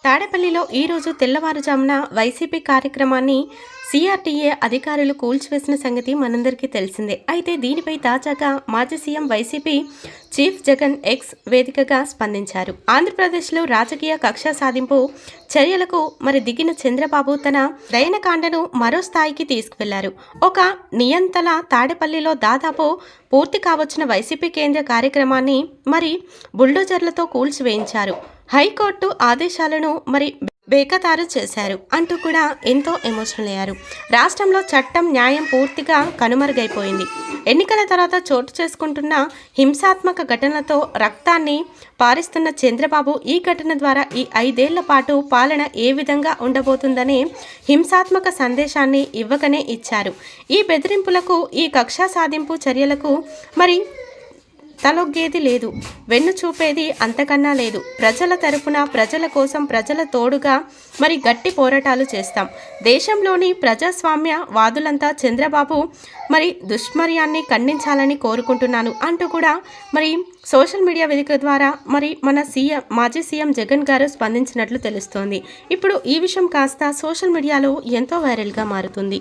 తాడేపల్లిలో ఈరోజు తెల్లవారుజామున వైసీపీ కార్యక్రమాన్ని సిఆర్టీఏ అధికారులు కూల్చివేసిన సంగతి మనందరికీ తెలిసిందే. అయితే దీనిపై తాజాగా మాజీ CM YCP chief Jagan X వేదికగా స్పందించారు. ఆంధ్రప్రదేశ్లో రాజకీయ కక్ష సాధింపు చర్యలకు దిగిన చంద్రబాబు తన దయనకాండను మరో స్థాయికి తీసుకువెళ్లారు. ఒక నియంతల తాడేపల్లిలో దాదాపు పూర్తి కావచ్చిన వైసీపీ కేంద్ర కార్యక్రమాన్ని బుల్డోజర్లతో కూల్చివేయించారు. హైకోర్టు ఆదేశాలను బేఖతారు చేశారు అంటూ కూడా ఎంతో ఎమోషనల్ అయ్యారు. రాష్ట్రంలో చట్టం న్యాయం పూర్తిగా కనుమరుగైపోయింది. ఎన్నికల తర్వాత చోటు చేసుకుంటున్న హింసాత్మక ఘటనలతో రక్తాన్ని పారిస్తున్న చంద్రబాబు ఈ ఘటన ద్వారా ఈ 5 ఏళ్ల పాటు పాలన ఏ విధంగా ఉండబోతుందనే హింసాత్మక సందేశాన్ని ఇవ్వకనే ఇచ్చారు. ఈ బెదిరింపులకు, ఈ కక్షా సాధింపు చర్యలకు తలొగ్గేది లేదు, వెన్ను చూపేది అంతకన్నా లేదు. ప్రజల తరపున, ప్రజల కోసం, ప్రజల తోడుగా గట్టి పోరాటాలు చేస్తాం. దేశంలోని ప్రజాస్వామ్య వాదులంతా చంద్రబాబు దుష్మర్యాన్ని ఖండించాలని కోరుకుంటున్నాను అంటూ కూడా సోషల్ మీడియా వేదిక ద్వారా మన మాజీ సీఎం జగన్ గారు స్పందించినట్లు తెలుస్తోంది. ఇప్పుడు ఈ విషయం కాస్త సోషల్ మీడియాలో ఎంతో వైరల్గా మారుతుంది.